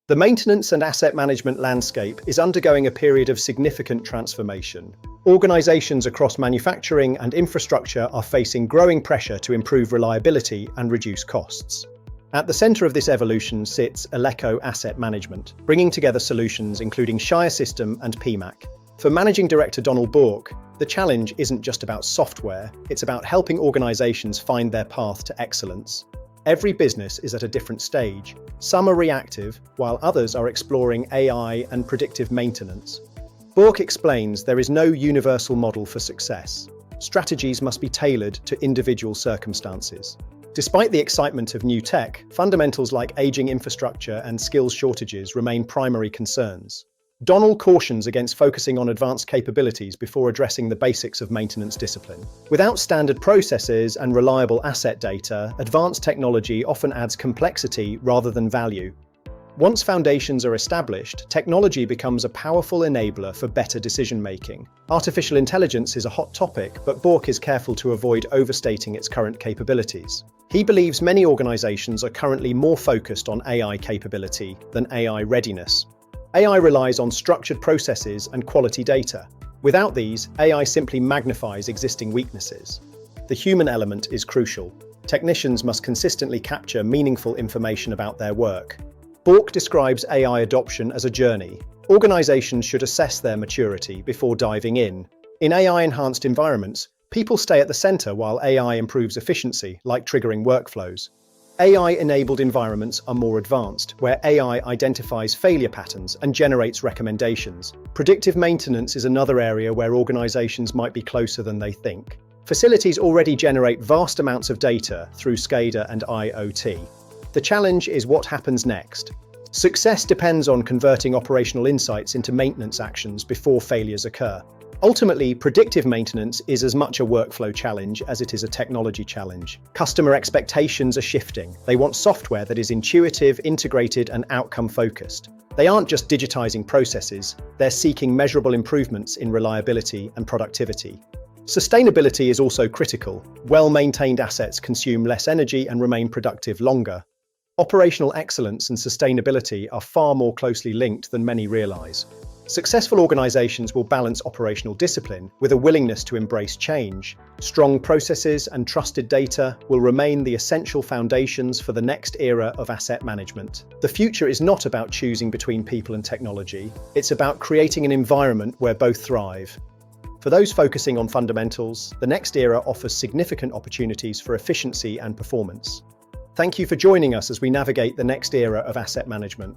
The maintenance and asset management landscape is undergoing a period of significant transformation. Organizations across manufacturing and infrastructure are facing growing pressure to improve reliability and reduce costs. At the center of this evolution sits Eleco Asset Management, bringing together solutions including Shire System and PMAC. For Managing Director Donald Bork, the challenge isn't just about software, it's about helping organizations find their path to excellence. Every business is at a different stage. Some are reactive, while others are exploring AI and predictive maintenance. Bork explains there is no universal model for success. Strategies must be tailored to individual circumstances. Despite the excitement of new tech, fundamentals like aging infrastructure and skills shortages remain primary concerns. Donald cautions against focusing on advanced capabilities before addressing the basics of maintenance discipline. Without standard processes and reliable asset data, advanced technology often adds complexity rather than value. Once foundations are established, technology becomes a powerful enabler for better decision-making. Artificial intelligence is a hot topic, but Bork is careful to avoid overstating its current capabilities. He believes many organizations are currently more focused on AI capability than AI readiness. AI relies on structured processes and quality data. Without these, AI simply magnifies existing weaknesses. The human element is crucial. Technicians must consistently capture meaningful information about their work. Bork describes AI adoption as a journey. Organizations should assess their maturity before diving in. In AI-enhanced environments, people stay at the center while AI improves efficiency, like triggering workflows. AI-enabled environments are more advanced, where AI identifies failure patterns and generates recommendations. Predictive maintenance is another area where organizations might be closer than they think. Facilities already generate vast amounts of data through SCADA and IoT. The challenge is what happens next. Success depends on converting operational insights into maintenance actions before failures occur. Ultimately, predictive maintenance is as much a workflow challenge as it is a technology challenge. Customer expectations are shifting. They want software that is intuitive, integrated, and outcome-focused. They aren't just digitizing processes, they're seeking measurable improvements in reliability and productivity. Sustainability is also critical. Well-maintained assets consume less energy and remain productive longer. Operational excellence and sustainability are far more closely linked than many realize. Successful organizations will balance operational discipline with a willingness to embrace change. Strong processes and trusted data will remain the essential foundations for the next era of asset management. The future is not about choosing between people and technology. It's about creating an environment where both thrive. For those focusing on fundamentals, the next era offers significant opportunities for efficiency and performance. Thank you for joining us as we navigate the next era of asset management.